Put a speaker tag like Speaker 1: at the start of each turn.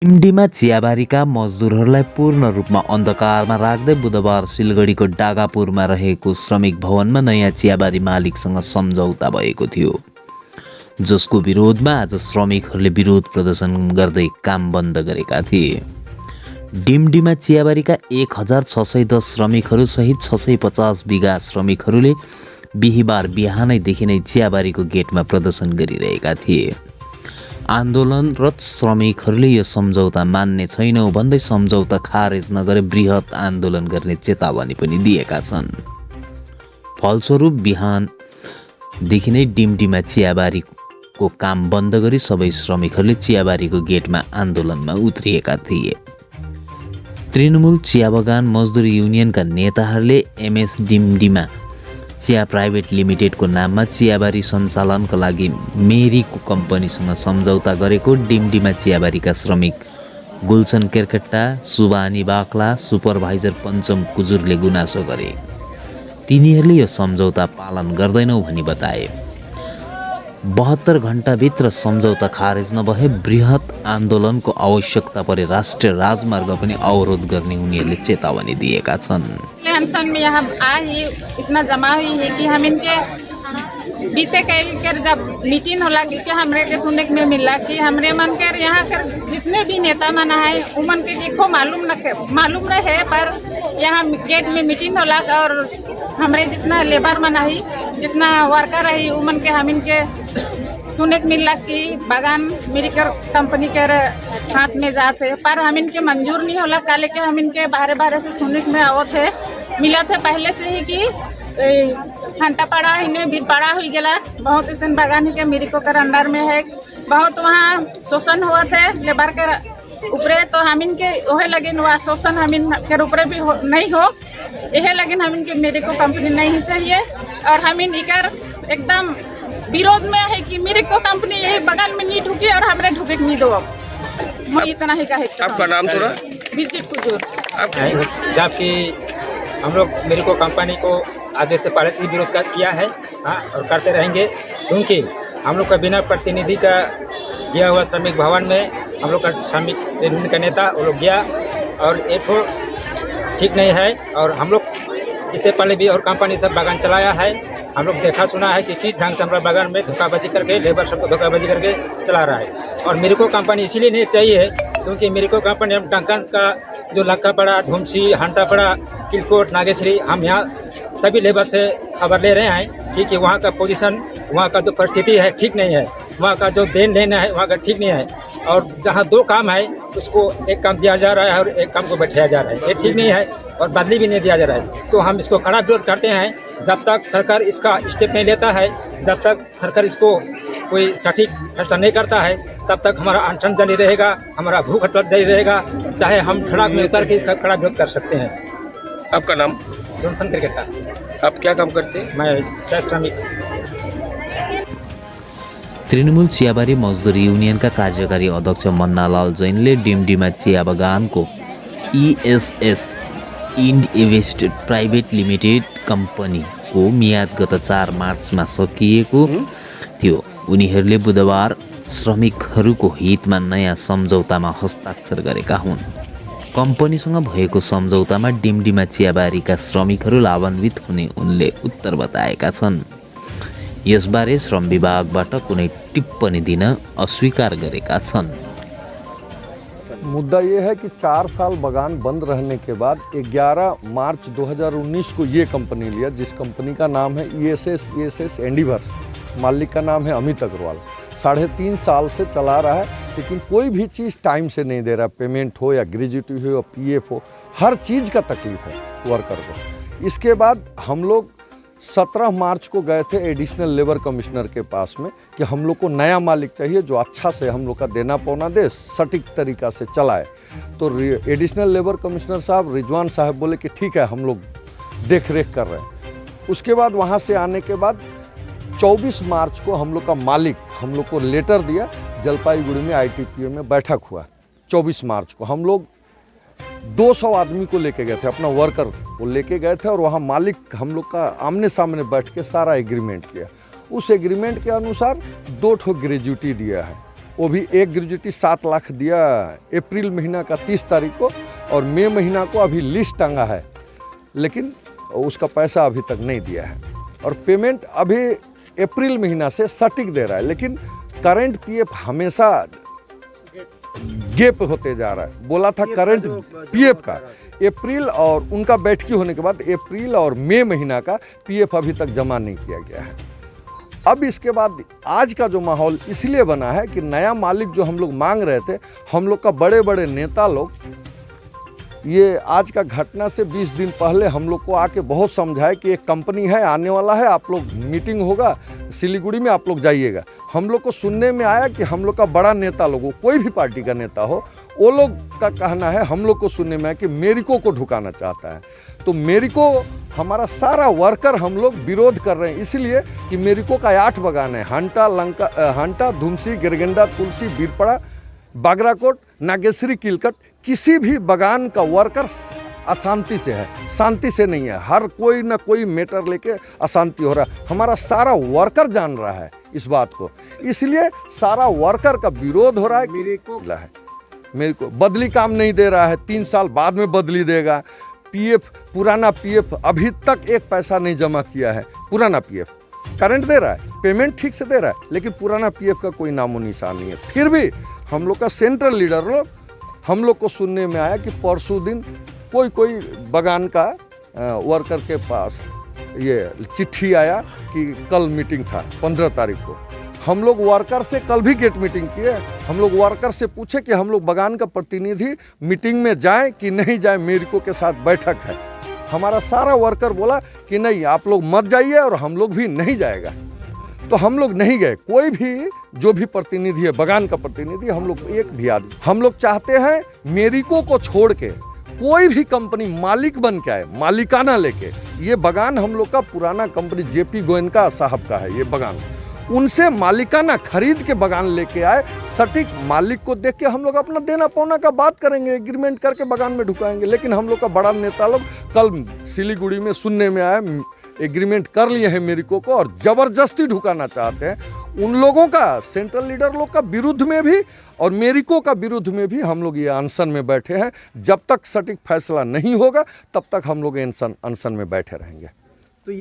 Speaker 1: डिम्डीमा चियाबारीका मजदुरहरूलाई पूर्ण रूपमा अन्धकारमा राख्दै बुधबार सिलगढीको डागापुरमा रहेको श्रमिक भवनमा नयाँ चियाबारी मालिकसँग सम्झौता भएको थियो, जसको विरोधमा आज श्रमिकहरूले विरोध प्रदर्शन गर्दै काम बन्द गरेका थिए। डिम्डीमा चियाबारीका 1610 श्रमिकहरू सहित 650 बिघा श्रमिकहरूले बिहिबार बिहानैदेखि नै चियाबारीको गेटमा प्रदर्शन गरिरहेका थिए। आन्दोलनरत श्रमिकहरूले यो सम्झौता मान्ने छैनौँ भन्दै सम्झौता खारेज नगरे बृहत आन्दोलन गर्ने चेतावनी पनि दिएका छन्। फलस्वरूप बिहानदेखि नै डिम्डीमा चियाबारीको काम बन्द गरी सबै श्रमिकहरूले चियाबारीको गेटमा आन्दोलनमा उत्रिएका थिए। तृणमूल चिया बगान मजदुर युनियनका नेताहरूले एमएस डिम्डीमा चिया प्राइभेट लिमिटेडको नाममा चियाबारी सञ्चालनका लागि मेरीको कम्पनीसँग सम्झौता गरेको डिम्डीमा चियाबारीका श्रमिक गुलसन केरकेट्टा, सुबानी बाक्ला, सुपरभाइजर पञ्चम कुजुरले गुनासो गरे। तिनीहरूले यो सम्झौता पालन गर्दैनौ भनी बताए। 72 घण्टाभित्र सम्झौता खारेज नभए बृहत आन्दोलनको आवश्यकता परे राष्ट्रिय राजमार्ग पनि अवरोध गर्ने उनीहरूले चेतावनी दिएका छन्।
Speaker 2: टेंशन में यहाँ आ ही इतना जमा हुई है कि हम इनके बीते कल कर जब मीटिंग होला कि हमरे के सुनने में मिला कि हमरे मन कर यहाँ कर जितने भी नेता मन है उमन के देखो मालूम रहे, पर यहाँ गेट में मीटिंग होला और हमरे जितना लेबर मन है जितना वर्कर है उमन के हम इनके सुनने को मिला कि बागान मेरी कंपनी के हाथ में जाते, पर हम इनके मंजूर नहीं होला। काले के हम इनके बाहर से सुनने में आओ थे मिला थे पहले से ही कि घंटा पड़ा इन्हें भी पड़ा हुई गला बहुत ऐसे बागान ही के मेरी को कर अंडर में है, बहुत वहाँ शोषण हुआ थे लेबर के ऊपरे, तो हम इनके वह लगे वहाँ शोषण हम इनके ऊपरे भी नहीं हो यह लगे हम इनके मेरे को कंपनी नहीं चाहिए और हम इनकर एकदम विरोध में है कि मेरे को कंपनी यही बगल में नहीं ढुकी और हमने ढुके नहीं दो। मैं इतना ही कहे।
Speaker 3: आपका नाम थोड़ा?
Speaker 2: विजिट कुजूर।
Speaker 3: जबकि हम लोग मेरे को कंपनी को आगे से पहले से विरोध किया है, हाँ, और करते रहेंगे, क्योंकि हम लोग का बिना प्रतिनिधि का गया हुआ श्रमिक भवन में हम लोग का श्रमिक यूनियन का नेता वो लोग गया और एक ठीक नहीं है। और हम लोग इससे पहले भी और कंपनी सब बागान चलाया है, हम लोग देखा सुना है कि चीज ढंग से हमारा बागान में धोखाबाजी करके लेबर सबको धोखाबाजी करके चला रहा है। और मेरे को कंपनी इसीलिए नहीं चाहिए क्योंकि मेरे को कंपनी हम डंकन का जो लक्का पड़ा, ढूमसी, हंटा पड़ा, किलकोट, नागेश्वरी, हम यहाँ सभी लेबर से खबर ले रहे हैं कि वहाँ का पोजीशन, वहाँ का जो परिस्थिति है ठीक नहीं है, वहाँ का जो देन लेना है वहाँ का ठीक नहीं है। और जहाँ दो काम है उसको एक काम दिया जा रहा है और एक काम को बैठाया जा रहा है, ये ठीक नहीं है और बदली भी नहीं दिया जा रहा है। तो हम इसको कड़ा विरोध करते हैं। जब तक सरकार इसका स्टेप नहीं लेता है, जब तक सरकार इसको कोई सटीक फैसला नहीं करता है, तब तक हमारा अनशन जारी रहेगा, हमारा भूख हड़ताल जारी रहेगा, चाहे हम सड़क में उतर के इसका कड़ा विरोध कर सकते हैं।
Speaker 4: आपका नाम?
Speaker 3: गुलशन केरकेट्टा।
Speaker 4: आप क्या काम करते हैं?
Speaker 3: मैं चाय श्रमिक।
Speaker 1: तृणमूल चियाबारी मजदुर युनियनका कार्यकारी अध्यक्ष मन्नालाल जैनले डिम्डीमा चिया बगानको ESS इन्ड इन्भेस्ट प्राइभेट लिमिटेड कम्पनीको मियाद गत 4 मार्चमा सकिएको थियो। उनीहरूले बुधबार श्रमिकहरूको हितमा नयाँ सम्झौतामा हस्ताक्षर गरेका हुन्। कम्पनीसँग भएको सम्झौतामा डिम्डीमा चियाबारीका श्रमिकहरू लाभान्वित हुने उनले उत्तर बताएका छन्। यसबारे श्रम विभागबाट कुनै टिप्पणी दिन अस्वीकार गरेका छन्।
Speaker 5: मुद्दा ये है कि 4 साल बगान बंद रहने के बाद 11 मार्च 2019 को ये कंपनी लिया, जिस कंपनी का नाम है ESS एंडीवर्स, मालिक का नाम है अमित अग्रवाल। 3.5 साल से चला रहा है, लेकिन कोई भी चीज़ टाइम से नहीं दे रहा। पेमेंट हो या ग्रेजुएटी हो या PF हो, हर चीज़ का तकलीफ है वर्कर को। इसके बाद हम लोग 17 मार्च को गए थे एडिशनल लेबर कमिश्नर के पास में कि हम लोग को नया मालिक चाहिए जो अच्छा से हम लोग का देना पौना दे, सटीक तरीका से चलाए। तो एडिशनल लेबर कमिश्नर साहब रिजवान साहब बोले कि ठीक है, हम लोग देख रेख कर रहे हैं। उसके बाद वहाँ से आने के बाद 24 मार्च को हम लोग का मालिक हम लोग को लेटर दिया। जलपाईगुड़ी में ITPO में बैठक हुआ 24 मार्च को। हम लोग 200 आदमी को लेके गए थे, अपना वर्कर को लेके गए थे और वहाँ मालिक हम लोग का आमने सामने बैठ के सारा एग्रीमेंट किया। उस एग्रीमेंट के अनुसार 2 ठो ग्रेजुएटी दिया है। वो भी एक ग्रेजुएटी 7 लाख दिया अप्रैल महीना का 30 तारीख को, और मई महीना को अभी लिस्ट टांगा है, लेकिन उसका पैसा अभी तक नहीं दिया है। और पेमेंट अभी अप्रैल महीना से सटीक दे रहा है, लेकिन करंट पीएफ हमेशा गैप होते जा रहा है। बोला था करंट पीएफ का अप्रैल, और उनका बैठकी होने के बाद अप्रैल और मई महीना का पीएफ अभी तक जमा नहीं किया गया है। अब इसके बाद आज का जो माहौल इसलिए बना है कि नया मालिक जो हम लोग मांग रहे थे, हम लोग का बड़े बड़े नेता लोग, ये आज का घटना से 20 दिन पहले हम लोग को आके बहुत समझाए कि एक कंपनी है, आने वाला है, आप लोग मीटिंग होगा सिलीगुड़ी में, आप लोग जाइएगा। हम लोग को सुनने में आया कि हम लोग का बड़ा नेता लोगों, कोई भी पार्टी का नेता हो, वो लोग का कहना है, हम लोग को सुनने में आया कि मेरिको को ढुकाना चाहता है। तो मेरिको, हमारा सारा वर्कर हम लोग विरोध कर रहे हैं, इसलिए कि मेरिको का 8 बागान है, हंटा, धुमसी, गिरगंडा, तुलसी, बीरपड़ा, बागराकोट, नागेश्वरी, किलकट। किसी भी बागान का वर्कर अशांति से है, शांति से नहीं है। हर कोई ना कोई मैटर लेके अशांति हो रहा है। हमारा सारा वर्कर जान रहा है इस बात को, इसलिए सारा वर्कर का विरोध हो रहा है। मेरे को बदली काम नहीं दे रहा है, 3 साल बाद में बदली देगा। पीएफ, पुराना पीएफ अभी तक एक पैसा नहीं जमा किया है। पुराना पीएफ करंट दे रहा है, पेमेंट ठीक से दे रहा है, लेकिन पुराना पीएफ का कोई नामो निशान नहीं है। फिर भी हम लोग का सेंट्रल लीडर लोग, हम लोग को सुनने में आया कि परसों दिन कोई बागान का वर्कर के पास ये चिट्ठी आया कि कल मीटिंग था 15 तारीख को। हम लोग वर्कर से कल भी गेट मीटिंग किए। हम लोग वर्कर से पूछे कि हम लोग बागान का प्रतिनिधि मीटिंग में जाएं कि नहीं जाएं, मेरिको के साथ बैठक है। हमारा सारा वर्कर बोला कि नहीं, आप लोग मत जाइए, और हम लोग भी नहीं जाएगा। तो हम लोग नहीं गए। कोई भी जो भी प्रतिनिधि है, बागान का प्रतिनिधि, हम लोग एक भी आदमी, हम लोग चाहते हैं मेरिको को छोड़ के कोई भी कंपनी मालिक बन के आए, मालिकाना लेके। ये बागान हम लोग का पुराना कंपनी जेपी गोयनका साहब का है, ये बागान, उनसे मालिकाना खरीद के बागान लेके आए। सटीक मालिक को देख के हम लोग अपना देना पौना का बात करेंगे, एग्रीमेंट करके बागान में ढुकाएंगे। लेकिन हम लोग का बड़ा नेता लोग कल सिलीगुड़ी में सुनने में आया, एग्रीमेंट कर लिए हैं मेरिको को, और ज़बरदस्ती ढुकाना चाहते हैं। उन लोगों का, सेंट्रल लीडर लोग का विरुद्ध में भी और मेरिको का विरुद्ध में भी हम लोग ये अनशन में बैठे हैं। जब तक सटीक फैसला नहीं होगा, तब तक हम लोग अनशन में बैठे रहेंगे।